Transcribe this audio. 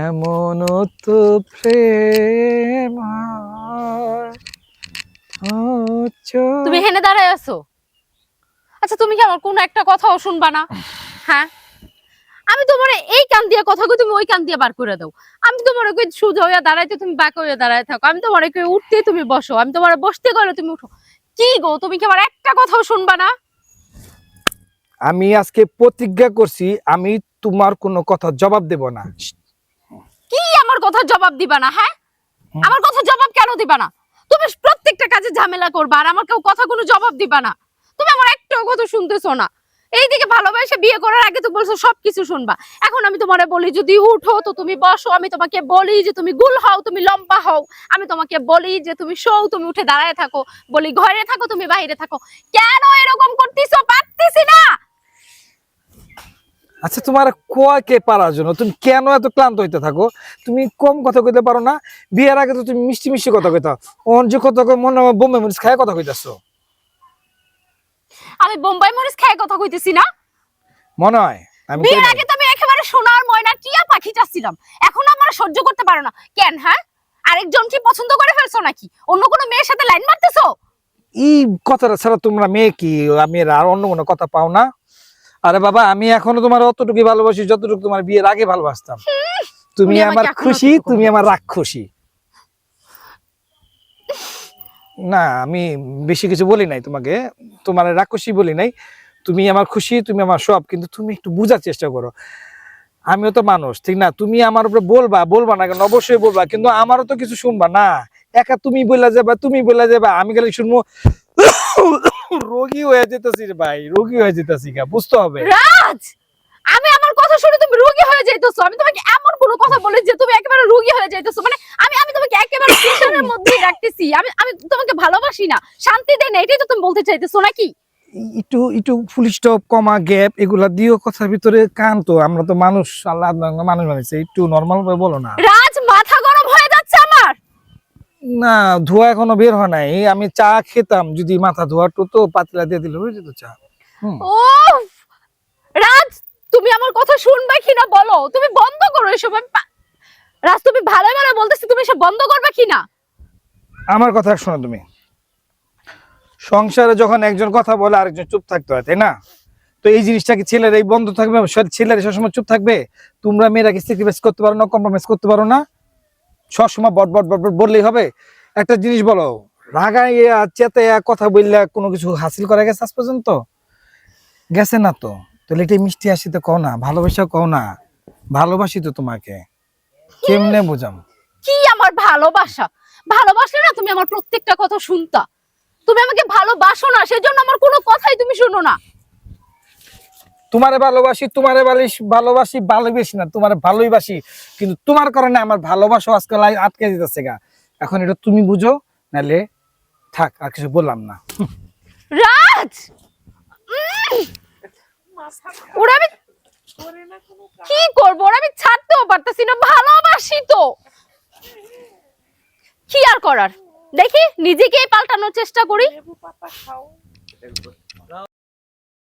এমন তো প্রেম তুমি হেনে দাঁড়ায় আছো? আচ্ছা তুমি কি আমার কোনো একটা কথাও শুনবা না? হ্যাঁ, আমি তোমার এই কান দিয়ে কথা কই, তুমি ওই কান দিয়ে বার করে দাও। আমি তোমার কই সোজা হইয়া দাঁড়াইতে, তুমি বাঁকা হইয়া দাঁড়ায় থাকো। আমি তোমার কই উঠতে, তুমি বসো। আমি তোমার বসতে কইলে তুমি উঠো। কি গো, তুমি কি আমার একটা কথাও শুনবা না? আমি আজকে প্রতিজ্ঞা করছি আমি তোমার কোনো কথা জবাব দেব না। কি আমার কথা জবাব দিবা না? হ্যাঁ, আমার কথা জবাব কেন দিবা না? তুমি প্রত্যেকটা কাজে ঝামেলা করবা আর আমার কেউ কথা কোনো জবাব দিবা না। তুমি আমার একটাও কথা শুনতেছো না। এইদিকে ভালোবাসা বিয়ে করার আগে তো বলছো সবকিছু শুনবা, এখন আমি তোমারে বলি যদি উঠো তো তুমি বসো। আমি তোমাকে বলি যে তুমি গুল হও, তুমি লম্বা হও। আমি তোমাকে বলি যে তুমি শোও, তুমি উঠে দাঁড়ায় থাকো। বলি ঘরে থাকো, তুমি বাইরে থাকো। কেন এরকম করতেছো? পারতেছি না। আচ্ছা তোমার কয় কে পারার জন্য তুমি কেন এত ক্লান্ত হইতে থাকো? তুমি কম কথা কইতে পারো না? বিয়ের আগে তো তুমি মিষ্টি মিষ্টি কথা কইতা, ওন যে কথা কই মনে হয় বোম্বে মরিচ খায় কথা কইতাছো। আমি বোম্বাই মরিচ খায় কথা কইতেছি না। মনে হয় আমি বিয়ের আগে তো আমি একেবারে সোনার ময়না টিয়া পাখি চাচ্ছিলাম, এখন আমার সহ্য করতে পারো না কেন? হ্যাঁ, আরেকজন কি পছন্দ করে ফেলছো নাকি? অন্য কোনো মেয়ের সাথে লাইন মারতেছো? এই কথাটা ছাড়া তোমরা মেয়ে কি আমি আর অন্য কোনো কথা পাও না? আরে বাবা আমি এখনো তোমার অতটুকু ভালোবাসি যতটুকু তোমার বিয়ের আগে ভালোবাসতাম। তুমি আমার খুশি, তুমি আমার রাক্ষসী। না আমি বেশি কিছু বলি নাই তোমাকে, তোমার রাক্ষসী বলি নাই। তুমি আমার খুশি, তুমি আমার সব, কিন্তু তুমি একটু বুঝার চেষ্টা করো। আমিও তো মানুষ, ঠিক না? তুমি আমার উপরে বলবা বলবা না কেন? অবশ্যই বলবা, কিন্তু আমারও তো কিছু শুনবা না। একা তুমি বলে যাবা, তুমি বলে যাবা, আমি খালি শুনবো। রোগী হয়ে যেতেছি রে ভাই, রোগী হয়ে যেতেছি, বুঝতে হবে। রাজ, আমি আমার কথা শুনে তুমি রোগী হয়ে যাইতেছো? আমি তোমাকে এমন কোন কথা বলি যে তুমি একেবারে রোগী হয়ে যাইতেছো? মানে আমি তোমাকে একেবারে প্রেশারের মধ্যেই রাখতেছি। আমি তোমাকে ভালোবাসি না, শান্তি দেই না, এটাই তো তুমি বলতে চাইতেছো নাকি? একটু একটু ফুল স্টপ কমা গ্যাপ এগুলা দিও কথার ভিতরে। কান তো আমরা তো মানুষ, আল্লাহ মানুষ বানাইছে, একটু নরমাল ভাবে বলো না। রাজ, মাথা গরম হয়ে যাচ্ছে আমার। না ধোয়া এখনো বের হয় নাই। আমি চা খেতাম, যদি মাথা ধোয়া তো পাতলা দিয়ে দিলে হয়ে যেত চা। ও রাজ, তুমি আমার কথা শুনবে কিনা বলো? তুমি বন্ধ করো এসব। রাজ, তুমি ভালো ভালো বলতেছি, তুমি এসব বন্ধ করবে কিনা? আমার কথা শোনো তুমি। সংসারে যখন একজন কথা বলে আরেকজন চুপ থাকতে হয়, তাই না? তো এই জিনিসটা কি ছেলের এই বন্ধ থাকবে? ছেলেরা সবসময় চুপ থাকবে? তোমরা মেয়েরা কি স্যাক্রিফাইস করতে পারো না, কম্প্রোমাইজ করতে পারো না? সবসময় বট বট বট বট বললেই হবে? একটা জিনিস বলো, রাগাইয়া চেতাইয়া কথা বললে কোনো কিছু হাসিল করা গেছে আজ পর্যন্ত? গেছে না তো। তাহলে এটা মিষ্টি হাসি তো কও না, ভালোবাসা কও না। ভালোবাসি তো তোমাকে, কেমনে বুঝাম? কি আমার ভালোবাসা? ভালোবাসলে না তুমি আমার প্রত্যেকটা কথা শুনতা। তুমি আমাকে ভালোবাসো না, সেজন্য আমার কোনো কথাই তুমি শোনো না। তোমারে ভালোবাসি, তোমারে ভালোবাসি, ভালোবাসি না তোমারে ভালোবাসি, কিন্তু তোমার কারণে আমার ভালোবাসা আজকাল আটকে যেতেছে গা। এখন এটা তুমি বুঝো, নালে থাক, আর কিছু বললাম না। রাজ, ওরা আমি কি করবো? ওরা আমি ছাড়তেও পারতেছি না, ভালোবাসি তো। কি আর করার, দেখি নিজেকেই পাল্টানোর চেষ্টা করি।